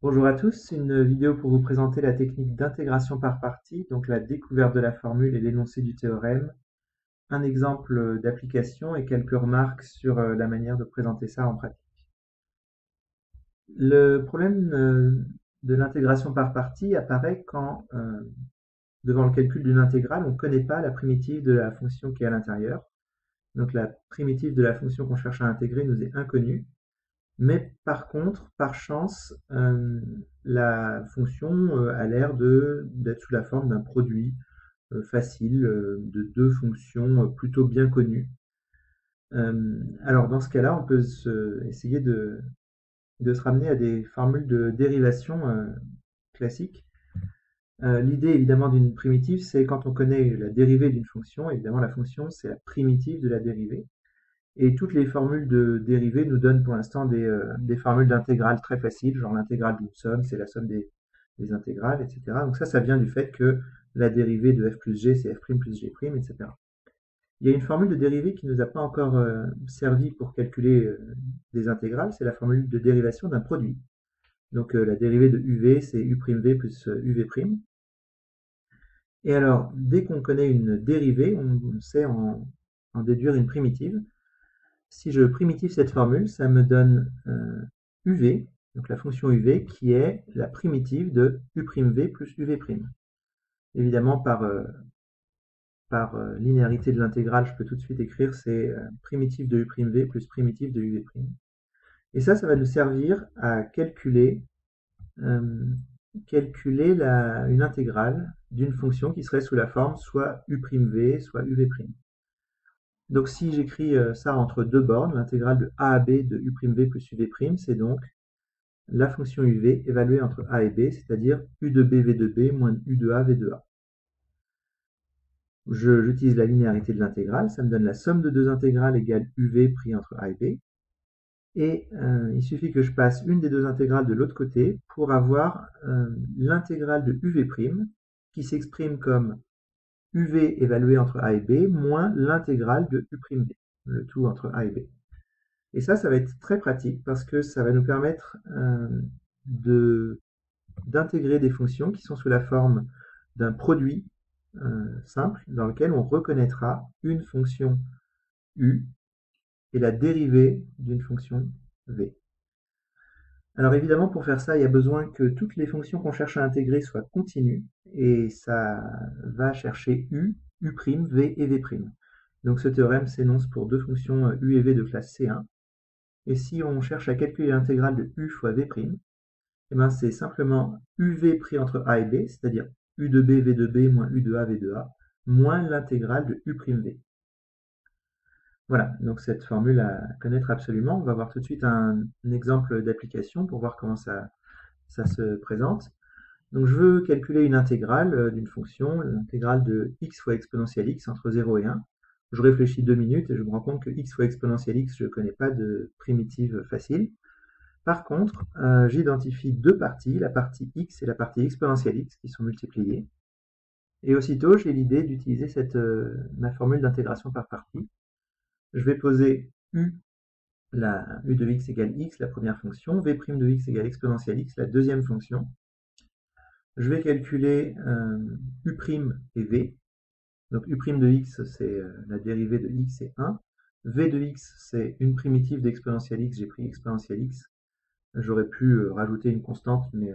Bonjour à tous, une vidéo pour vous présenter la technique d'intégration par partie, donc la découverte de la formule et l'énoncé du théorème, un exemple d'application et quelques remarques sur la manière de présenter ça en pratique. Le problème de l'intégration par partie apparaît quand, devant le calcul d'une intégrale, on ne connaît pas la primitive de la fonction qui est à l'intérieur. Donc la primitive de la fonction qu'on cherche à intégrer nous est inconnue. Mais par contre, par chance, la fonction a l'air d'être sous la forme d'un produit facile de deux fonctions plutôt bien connues. Alors dans ce cas-là, on peut essayer de se ramener à des formules de dérivation classiques. L'idée évidemment d'une primitive, c'est quand on connaît la dérivée d'une fonction, évidemment la fonction c'est la primitive de la dérivée. Et toutes les formules de dérivées nous donnent pour l'instant des formules d'intégrales très faciles, genre l'intégrale d'une somme, c'est la somme des intégrales, etc. Donc ça vient du fait que la dérivée de f plus g, c'est f' plus g', etc. Il y a une formule de dérivée qui ne nous a pas encore servi pour calculer des intégrales, c'est la formule de dérivation d'un produit. Donc la dérivée de uv, c'est u'v plus uv'. Et alors, dès qu'on connaît une dérivée, on sait en déduire une primitive. Si je primitive cette formule, ça me donne uv, donc la fonction uv, qui est la primitive de u'v plus uv'. Évidemment, par linéarité de l'intégrale, je peux tout de suite écrire c'est primitive de u'v plus primitive de uv'. Et ça va nous servir à calculer une intégrale d'une fonction qui serait sous la forme soit u'v, soit uv'. Donc si j'écris ça entre deux bornes, l'intégrale de a à b de u'v plus uv', c'est donc la fonction uv évaluée entre a et b, c'est-à-dire u de b v de b moins u de a v de a. J'utilise la linéarité de l'intégrale, ça me donne la somme de deux intégrales égale uv pris entre a et b. Et il suffit que je passe une des deux intégrales de l'autre côté pour avoir l'intégrale de uv' qui s'exprime comme uv évalué entre a et b moins l'intégrale de u'v, le tout entre a et b. Et ça va être très pratique parce que ça va nous permettre d'intégrer des fonctions qui sont sous la forme d'un produit simple dans lequel on reconnaîtra une fonction u et la dérivée d'une fonction v. Alors évidemment, pour faire ça, il y a besoin que toutes les fonctions qu'on cherche à intégrer soient continues, et ça va chercher u, u', v et v'. Donc ce théorème s'énonce pour deux fonctions u et v de classe C1. Et si on cherche à calculer l'intégrale de u fois v', eh ben c'est simplement uv pris entre a et b, c'est-à-dire u de b v de b moins u de a v de a, moins l'intégrale de u'v. Voilà, donc cette formule à connaître absolument. On va voir tout de suite un exemple d'application pour voir comment ça se présente. Donc je veux calculer une intégrale d'une fonction, l'intégrale de x fois exponentielle x entre 0 et 1. Je réfléchis 2 minutes et je me rends compte que x fois exponentielle x, je ne connais pas de primitive facile. Par contre, j'identifie deux parties, la partie x et la partie exponentielle x, qui sont multipliées. Et aussitôt, j'ai l'idée d'utiliser ma formule d'intégration par partie. Je vais poser u de x égale x, la première fonction, v' de x égale exponentielle x, la deuxième fonction. Je vais calculer u' et v. Donc u' de x, c'est la dérivée de x, c'est 1. V de x, c'est une primitive d'exponentielle x, j'ai pris exponentielle x. J'aurais pu rajouter une constante, mais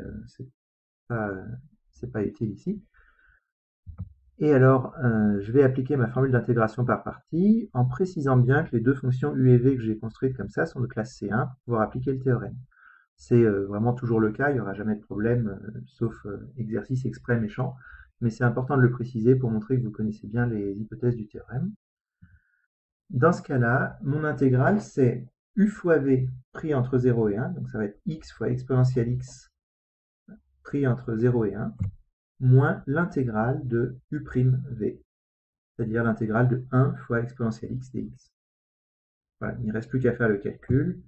c'est pas utile ici. Et alors, je vais appliquer ma formule d'intégration par partie en précisant bien que les deux fonctions u et v que j'ai construites comme ça sont de classe C1 pour pouvoir appliquer le théorème. C'est vraiment toujours le cas, il n'y aura jamais de problème, sauf exercice exprès méchant, mais c'est important de le préciser pour montrer que vous connaissez bien les hypothèses du théorème. Dans ce cas-là, mon intégrale, c'est u fois v pris entre 0 et 1, donc ça va être x fois exponentielle x pris entre 0 et 1, moins l'intégrale de u'v, c'est-à-dire l'intégrale de 1 fois exponentielle x dx. Voilà, il ne reste plus qu'à faire le calcul.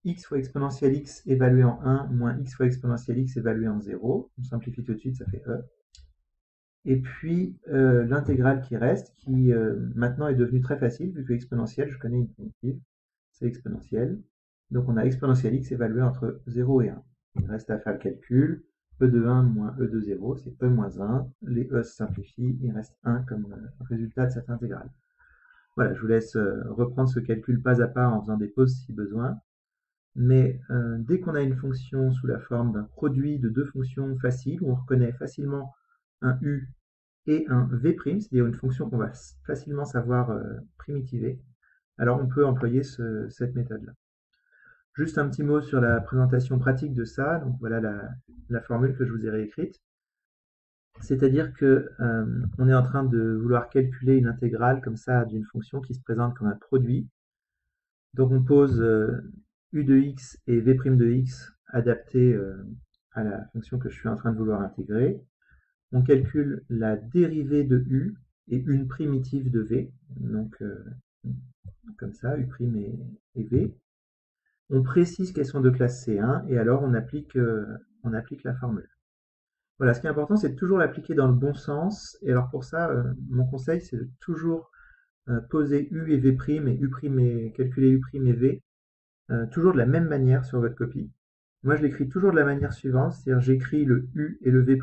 X fois exponentielle x évalué en 1 moins x fois exponentielle x évalué en 0. On simplifie tout de suite, ça fait e. Et puis l'intégrale qui reste, qui maintenant est devenue très facile, vu que exponentielle, je connais une primitive, c'est exponentielle. Donc on a exponentielle x évalué entre 0 et 1. Il reste à faire le calcul. E de 1 moins E de 0, c'est E moins 1. Les E se simplifient, il reste 1 comme résultat de cette intégrale. Voilà, je vous laisse reprendre ce calcul pas à pas en faisant des pauses si besoin. Mais dès qu'on a une fonction sous la forme d'un produit de deux fonctions faciles, où on reconnaît facilement un U et un V', c'est-à-dire une fonction qu'on va facilement savoir primitiver, alors on peut employer cette méthode-là. Juste un petit mot sur la présentation pratique de ça. Donc voilà la formule que je vous ai réécrite. C'est-à-dire que on est en train de vouloir calculer une intégrale comme ça d'une fonction qui se présente comme un produit. Donc on pose u de x et v' de x adaptés à la fonction que je suis en train de vouloir intégrer. On calcule la dérivée de u et une primitive de v. Donc comme ça, u' et v. On précise qu'elles sont de classe C1 et alors on applique la formule. Voilà, ce qui est important, c'est de toujours l'appliquer dans le bon sens. Et alors pour ça, mon conseil, c'est de toujours poser U et V' et U' et calculer U' et V toujours de la même manière sur votre copie. Moi, je l'écris toujours de la manière suivante, c'est-à-dire j'écris le U et le V'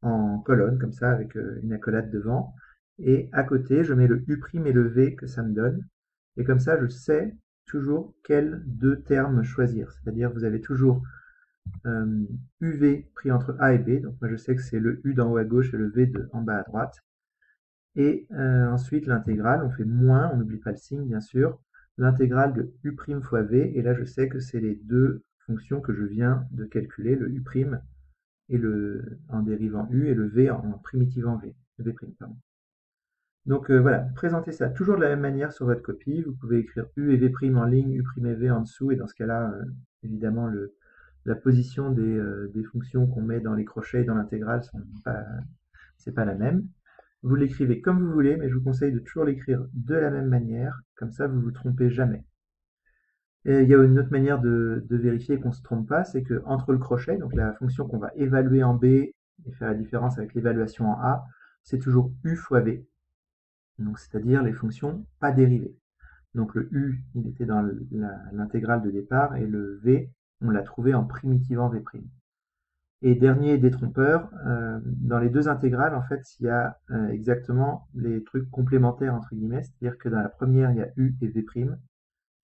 en colonne, comme ça, avec une accolade devant. Et à côté, je mets le U' et le V que ça me donne. Et comme ça, je sais toujours quels deux termes choisir. C'est-à-dire, vous avez toujours UV pris entre A et B. Donc moi, je sais que c'est le U d'en haut à gauche et le V en bas à droite. Et ensuite, l'intégrale, on fait moins, on n'oublie pas le signe, bien sûr. L'intégrale de U' fois V. Et là, je sais que c'est les deux fonctions que je viens de calculer, le U' et en dérivant U et le V en primitivant V. V', pardon. Donc voilà, présentez ça toujours de la même manière sur votre copie. Vous pouvez écrire U et V' en ligne, U' et V en dessous, et dans ce cas-là, évidemment, la position des fonctions qu'on met dans les crochets et dans l'intégrale, c'est pas la même. Vous l'écrivez comme vous voulez, mais je vous conseille de toujours l'écrire de la même manière, comme ça vous vous trompez jamais. Et il y a une autre manière de vérifier qu'on ne se trompe pas, c'est que entre le crochet, donc la fonction qu'on va évaluer en B et faire la différence avec l'évaluation en A, c'est toujours U fois V. Donc c'est-à-dire les fonctions pas dérivées. Donc le U, il était dans l'intégrale de départ, et le V, on l'a trouvé en primitivant V'. Et dernier détrompeur, dans les deux intégrales, en fait, il y a exactement les trucs complémentaires, entre guillemets, c'est-à-dire que dans la première, il y a U et V',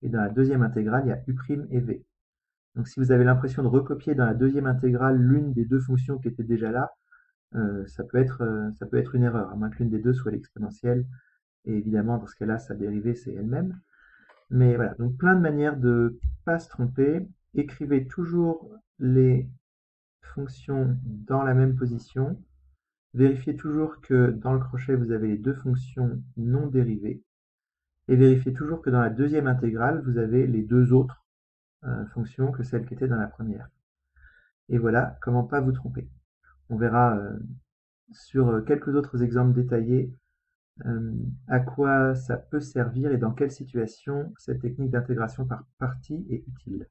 et dans la deuxième intégrale, il y a U' et V. Donc si vous avez l'impression de recopier dans la deuxième intégrale l'une des deux fonctions qui étaient déjà là, ça peut être une erreur, à moins que l'une des deux soit l'exponentielle. Et évidemment, dans ce cas-là, sa dérivée, c'est elle-même. Mais voilà, donc plein de manières de ne pas se tromper. Écrivez toujours les fonctions dans la même position. Vérifiez toujours que dans le crochet, vous avez les deux fonctions non dérivées. Et vérifiez toujours que dans la deuxième intégrale, vous avez les deux autres fonctions que celles qui étaient dans la première. Et voilà comment pas vous tromper. On verra sur quelques autres exemples détaillés à quoi ça peut servir et dans quelle situation cette technique d'intégration par partie est utile.